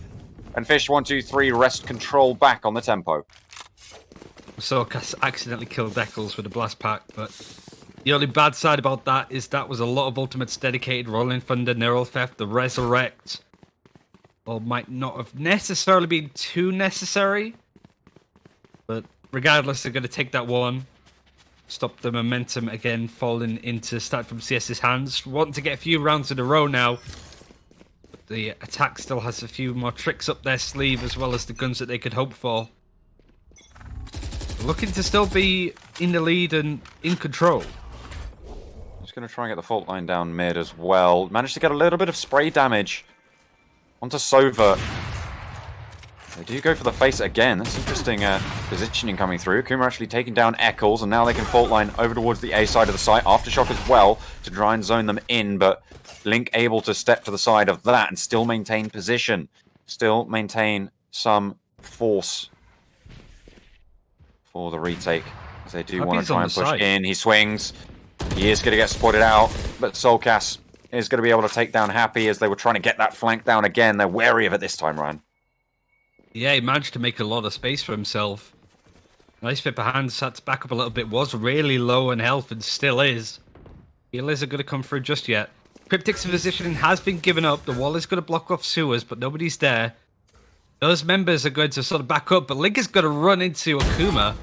And Fish123 wrest control back on the tempo. So accidentally killed Eccles with a blast pack, but the only bad side about that is that was a lot of ultimates dedicated. Rolling Thunder, Neural Theft, the Resurrect. Well, might not have necessarily been too necessary. But regardless, they're going to take that one. Stop the momentum again falling into StartedFromCS's hands. Wanting to get a few rounds in a row now. But the attack still has a few more tricks up their sleeve as well as the guns that they could hope for. Looking to still be in the lead and in control. Just going to try and get the fault line down mid as well. Managed to get a little bit of spray damage onto Sova. They do go for the face again. That's interesting positioning coming through. Kuma actually taking down Eccles, and now they can fault line over towards the A side of the site. Aftershock as well to try and zone them in, but Link able to step to the side of that and still maintain position. Still maintain some force for the retake. As they do want to try and push in. He swings. He is going to get spotted out, but Soulcast is going to be able to take down Happy as they were trying to get that flank down again. They're wary of it this time, Ryan. Yeah, he managed to make a lot of space for himself. Nice Paper Hands had to back up a little bit. Was really low in health and still is. Healers are going to come through just yet. Cryptix's positioning has been given up. The wall is going to block off sewers, but nobody's there. Those members are going to sort of back up, but Link is going to run into Akuma.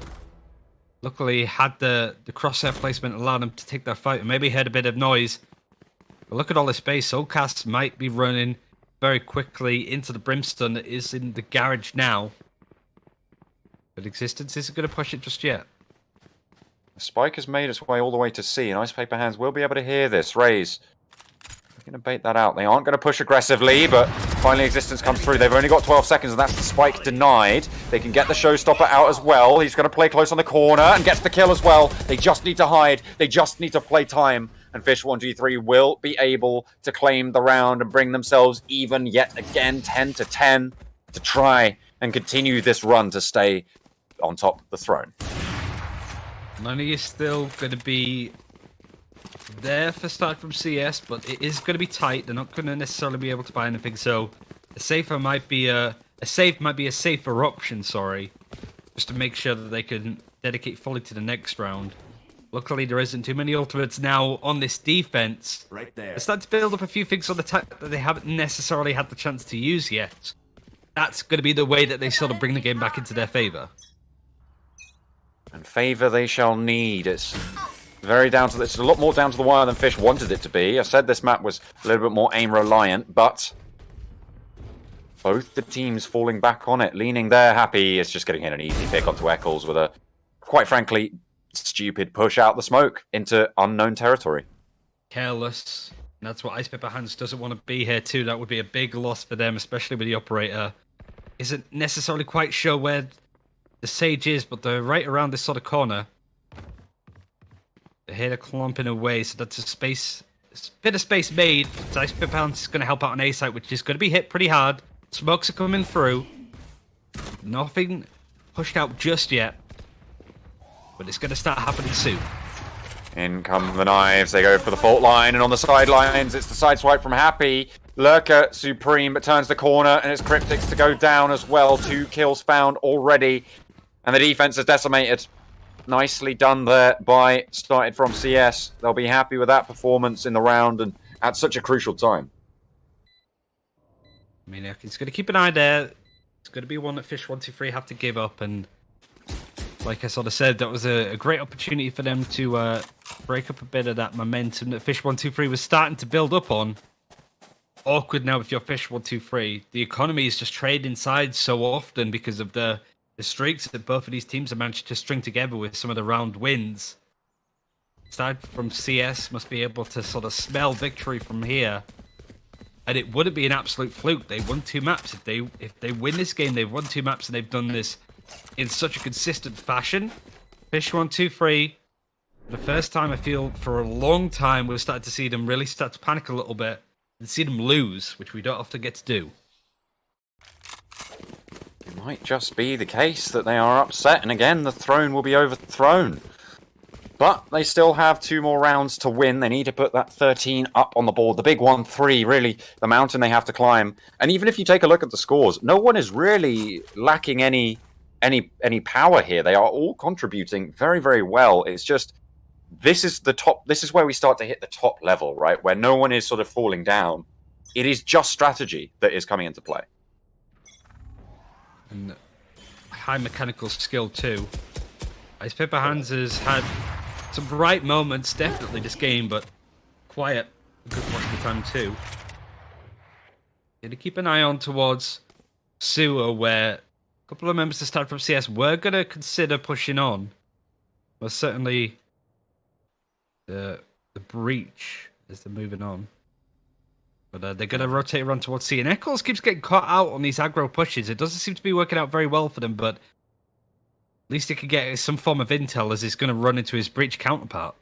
Luckily, had the crosshair placement allowed him to take that fight, and maybe heard a bit of noise. But look at all this space. Soulcast might be running very quickly into the Brimstone that is in the garage now. But Existence isn't going to push it just yet. The spike has made its way all the way to C, and Ice Paper Hands will be able to hear this. Raze, they're going to bait that out. They aren't going to push aggressively, but finally Existence comes through. They've only got 12 seconds, and that's the spike denied. They can get the Showstopper out as well. He's going to play close on the corner and gets the kill as well. They just need to hide. They just need to play time. And Fish123 will be able to claim the round and bring themselves even yet again, 10-10, to try and continue this run to stay on top of the throne. Money is still going to be there for StartedFromCS, but it is going to be tight. They're not going to necessarily be able to buy anything, so a safer might be a safer option. Sorry, just to make sure that they can dedicate fully to the next round. Luckily, there isn't too many ultimates now on this defense. Right there. They start to build up a few things on the attack that they haven't necessarily had the chance to use yet. That's going to be the way that they sort of bring the game back into their favor. And favor they shall need. It's very down to it's a lot more down to the wire than Fish wanted it to be. I said this map was a little bit more aim reliant, but both the teams falling back on it, leaning there. Happy is just getting in an easy pick onto Eccles with a, quite frankly, stupid push out the smoke into unknown territory. Careless. And that's what Ice Pepper Hands doesn't want to be here too. That would be a big loss for them, especially with the operator. Isn't necessarily quite sure where the Sage is, but they're right around this sort of corner. They're here clumping away, so that's a bit of space made. So Ice Pepper Hands is going to help out on A site, which is going to be hit pretty hard. Smokes are coming through. Nothing pushed out just yet, but it's going to start happening soon. In come the knives, they go for the fault line, and on the sidelines, it's the side swipe from Happy. Lurker Supreme, but turns the corner, and it's Cryptics to go down as well. 2 kills found already, and the defense is decimated. Nicely done there by StartedFromCS. They'll be happy with that performance in the round, and at such a crucial time. I mean, he's going to keep an eye there. It's going to be one that Fish123 have to give up, and like I sort of said, that was a great opportunity for them to break up a bit of that momentum that Fish123 was starting to build up on. Awkward now if you're Fish123. The economy is just trading sides so often because of the streaks that both of these teams have managed to string together with some of the round wins. StartedFromCS must be able to sort of smell victory from here. And it wouldn't be an absolute fluke. They won 2 maps. If they win this game, they've won 2 maps, and they've done this in such a consistent fashion. Fish123, for the first time I feel for a long time, we're starting to see them really start to panic a little bit and see them lose, which we don't often get to do. It might just be the case that they are upset, and again, the throne will be overthrown. But they still have 2 more rounds to win. They need to put that 13 up on the board. The big 1-3, really, the mountain they have to climb. And even if you take a look at the scores, no one is really lacking any power here. They are all contributing very, very well. It's just, this is the top. This is where we start to hit the top level, right? Where no one is sort of falling down. It is just strategy that is coming into play. And high mechanical skill too. Ice Pepper Hands has had some bright moments, definitely this game, but quiet a good portion of the time too. Going to keep an eye on towards Sewer, where a couple of members of StartedFromCS were going to consider pushing on. Well, certainly the breach as they're moving on. But they're going to rotate around towards C. And Eccles keeps getting caught out on these aggro pushes. It doesn't seem to be working out very well for them, but at least he could get some form of intel as he's going to run into his breach counterpart.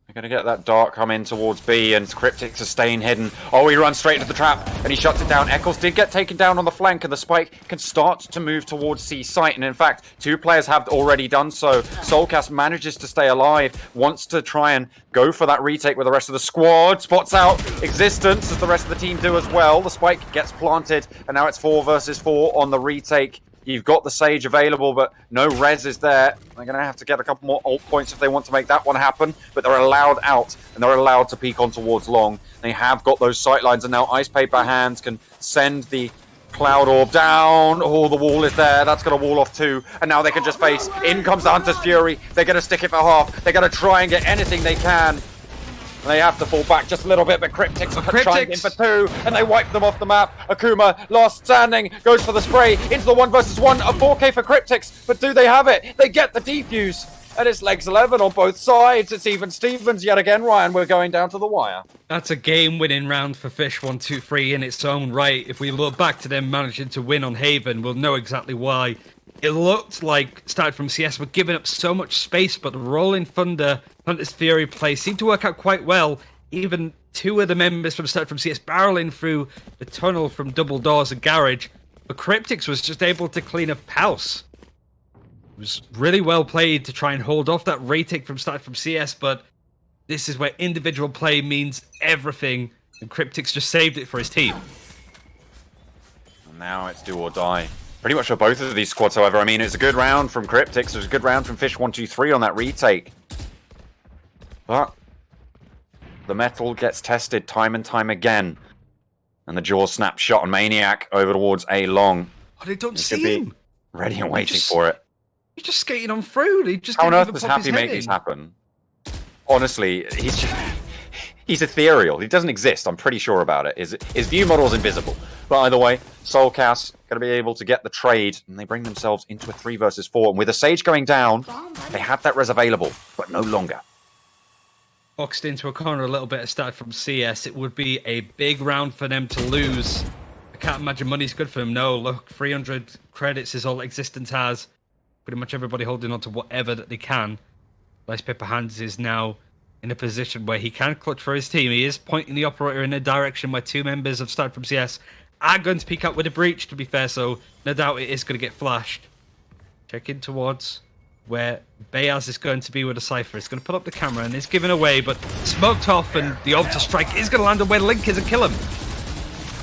They're going to get that dart come in towards B, and Cryptics are staying hidden. Oh, he runs straight into the trap, and he shuts it down. Eccles did get taken down on the flank, and the spike can start to move towards C site. And in fact, 2 players have already done so. Soulcast manages to stay alive, wants to try and go for that retake with the rest of the squad. Spots out Existence, as the rest of the team do as well. The spike gets planted, and now it's 4 versus 4 on the retake. You've got the Sage available, but no res is there. They're going to have to get a couple more ult points if they want to make that one happen. But they're allowed out, and they're allowed to peek on towards long. They have got those sight lines, and now Ice Paper Hands can send the Cloud Orb down. Oh, the wall is there. That's going to wall off too. And now they can just face. In comes the Hunter's Fury. They're going to stick it for half. They're going to try and get anything they can. They have to fall back just a little bit, but Cryptics are trying in for 2, and they wipe them off the map. Akuma, last standing, goes for the spray into the 1 versus 1. A 4K for Cryptics, but do they have it? They get the defuse, and it's legs 11 on both sides. It's even Stevens yet again, Ryan. We're going down to the wire. That's a game-winning round for Fish123 in its own right. If we look back to them managing to win on Haven, we'll know exactly why. It looked like StartedFromCS were giving up so much space, but the Rolling Thunder, Hunter's Fury play seemed to work out quite well. Even 2 of the members from StartedFromCS barreling through the tunnel from double doors and garage, but Cryptics was just able to clean up house. It was really well played to try and hold off that retake from StartedFromCS, but this is where individual play means everything, and Cryptics just saved it for his team. And now it's do or die. Pretty much for both of these squads, however. I mean, it's a good round from Cryptics. It was a good round from Fish123 on that retake. But the metal gets tested time and time again. And the jaw snap shot on Maniac over towards A long. Oh, they don't see him. Ready and waiting for it. He's just skating on through. He just How on earth does Happy make this happen? Honestly, He's ethereal. He doesn't exist. I'm pretty sure about it. His view model is invisible. But either way, Soulcast going to be able to get the trade, and they bring themselves into a 3 versus 4. And with a Sage going down, they had that res available, but no longer. Boxed into a corner a little bit, started from CS. It would be a big round for them to lose. I can't imagine money's good for them. No, look, 300 credits is all Existence has. Pretty much everybody holding on to whatever that they can. Ice Paper Hands is now in a position where he can clutch for his team. He is pointing the operator in a direction where 2 members of StartedFromCS are going to peek out with a breach, to be fair, so no doubt it is going to get flashed. Checking towards where Bayaz is going to be with a Cypher. He's going to put up the camera and it's given away, but smoked off, and the Alter Strike is going to land on where Link is and kill him.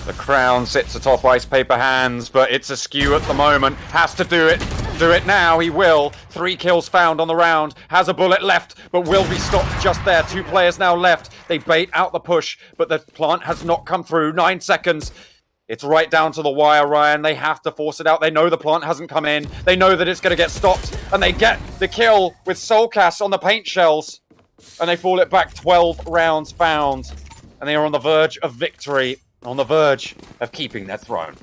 The crown sits atop Ice Paper Hands, but it's askew at the moment. Has to do it. Do it now, he will. 3 kills found on the round. Has a bullet left, but will be stopped just there. 2 players now left. They bait out the push, but the plant has not come through. 9 seconds. It's right down to the wire, Ryan. They have to force it out. They know the plant hasn't come in. They know that it's going to get stopped. And they get the kill with Soulcast on the paint shells. And they fall it back. 12 rounds found. And they are on the verge of victory. On the verge of keeping their throne.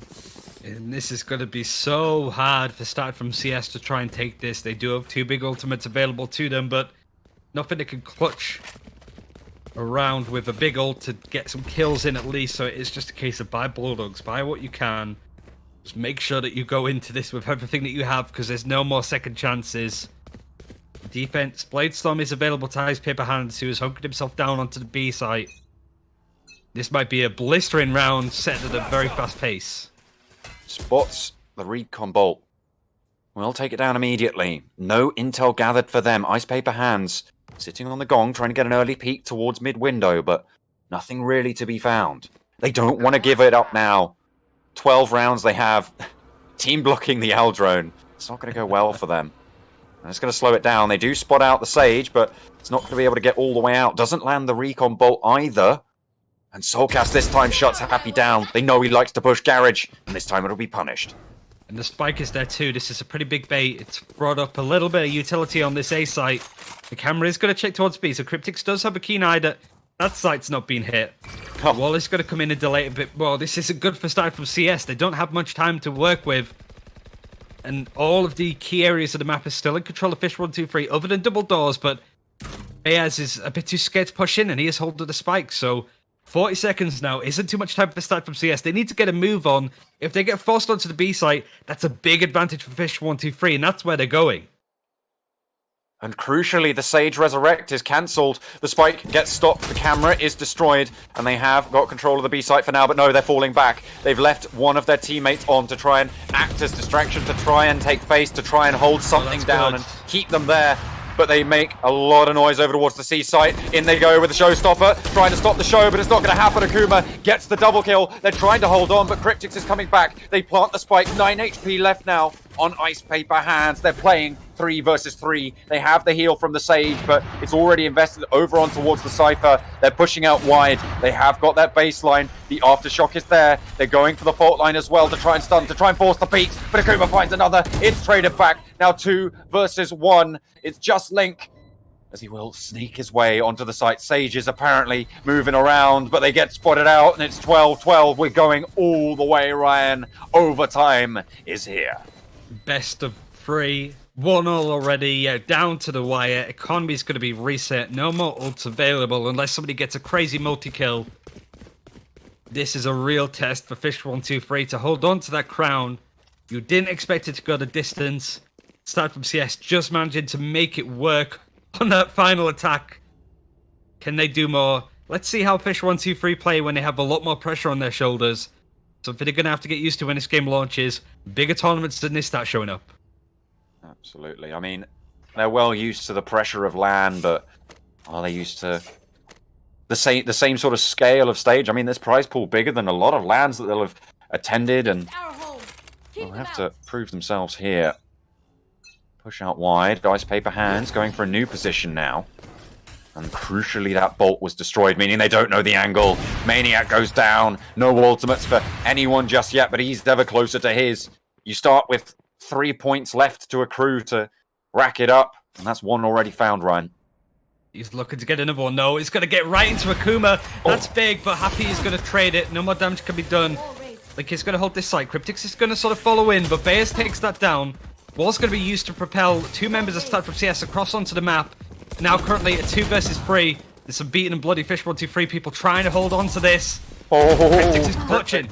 And this is going to be so hard for StartedFromCS to try and take this. They do have 2 big ultimates available to them, but nothing that can clutch around with a big ult to get some kills in at least. So it is just a case of buy Bulldogs, buy what you can. Just make sure that you go into this with everything that you have, because there's no more second chances. Defense, Bladestorm is available to Ice Paper Hands, who has hunkered himself down onto the B site. This might be a blistering round set at a very fast pace. Spots the recon bolt. We'll take it down immediately. No intel gathered for them. Ice Paper Hands sitting on the gong, trying to get an early peek towards mid-window, but nothing really to be found. They don't want to give it up now. 12 rounds they have. Team blocking the Aldrone. It's not going to go well for them. And it's going to slow it down. They do spot out the Sage, but it's not going to be able to get all the way out. Doesn't land the recon bolt either. And Soulcast this time shuts Happy down. They know he likes to push Garage, and this time it'll be punished. And the spike is there too. This is a pretty big bait. It's brought up a little bit of utility on this A site. The camera is going to check towards B, so Cryptix does have a keen eye that site's not being hit. Oh. Wall is going to come in and delay it a bit more. This isn't good for StartedFromCS. They don't have much time to work with. And all of the key areas of the map are still in control of Fish123, other than double doors, but Bayaz is a bit too scared to push in, and he is holding the spike, so 40 seconds now isn't too much time for StartedFromCS. They need to get a move on. If they get forced onto the B site, that's a big advantage for Fish123, and that's where they're going. And crucially, the Sage Resurrect is cancelled. The spike gets stopped, the camera is destroyed, and they have got control of the B site for now, but no, they're falling back. They've left one of their teammates on to try and act as distraction, to try and take face, to try and hold something down good. and keep them there. But they make a lot of noise over towards the C site. In they go with the showstopper, trying to stop the show, but it's not going to happen. Akuma gets the double kill. They're trying to hold on, but Cryptix is coming back. They plant the spike. 9 HP left now on Ice Paper Hands. They're playing 3 versus 3. They have the heal from the Sage, but it's already invested over on towards the Cypher. They're pushing out wide. They have got that baseline. The aftershock is there. They're going for the fault line as well to try and stun, to try and force the peaks, but Akuma finds another. It's traded back. Now 2 versus 1. It's just Link, as he will sneak his way onto the site. Sage is apparently moving around, but they get spotted out, and it's 12-12. We're going all the way, Ryan. Overtime is here. Best of 3. 1-0 already. Yeah, down to the wire. Economy's going to be reset. No more ults available unless somebody gets a crazy multi-kill. This is a real test for Fish123 to hold on to that crown. You didn't expect it to go the distance. StartedFromCS just managing to make it work on that final attack. Can they do more? Let's see how Fish123 play when they have a lot more pressure on their shoulders. Something they're going to have to get used to when this game launches. Bigger tournaments than this start showing up. Absolutely. I mean, they're well used to the pressure of LAN, but are they used to the same sort of scale of stage? I mean, this prize pool bigger than a lot of LANs that they'll have attended, and they'll have to prove themselves here. Push out wide. Ice Paper Hands going for a new position now. And crucially, that bolt was destroyed, meaning they don't know the angle. Maniac goes down. No ultimates for anyone just yet, but he's ever closer to his. You start with 3 points left to accrue to rack it up, and that's 1 already found, Ryan. He's looking to get another one. No, he's going to get right into Akuma. That's big, but Happy is going to trade it. No more damage can be done. Like, he's going to hold this side. Cryptix is going to sort of follow in, but Bears takes that down. Wall's going to be used to propel 2 members of StartedFromCS across onto the map. Now currently a 2 versus 3. There's some beaten and bloody Fish123 people trying to hold on to this. Cryptix is clutching.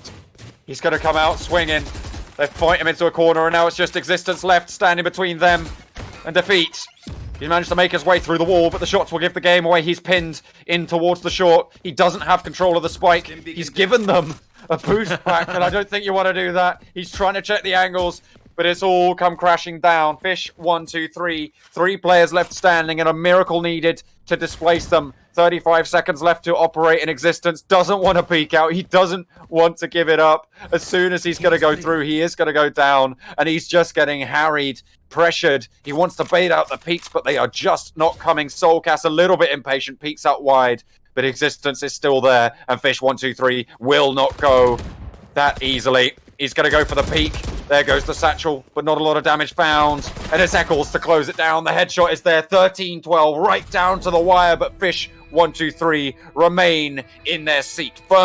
He's going to come out swinging. They fight him into a corner, and now it's just Existence left, standing between them and defeat. He managed to make his way through the wall, but the shots will give the game away. He's pinned in towards the short. He doesn't have control of the spike. He's given them a boost back, and I don't think you want to do that. He's trying to check the angles, but it's all come crashing down. Fish123, 3 players left standing, and a miracle needed to displace them. 35 seconds left to operate in Existence. Doesn't want to peek out. He doesn't want to give it up. As soon as he's going to go through, he is going to go down, and he's just getting harried, pressured. He wants to bait out the peaks, but they are just not coming. Soulcast a little bit impatient, peeks out wide, but Existence is still there, and Fish123 will not go that easily. He's going to go for the peak. There goes the satchel, but not a lot of damage found. And it's Eccles to close it down. The headshot is there, 13-12, right down to the wire, but Fish123 remain in their seat. Firm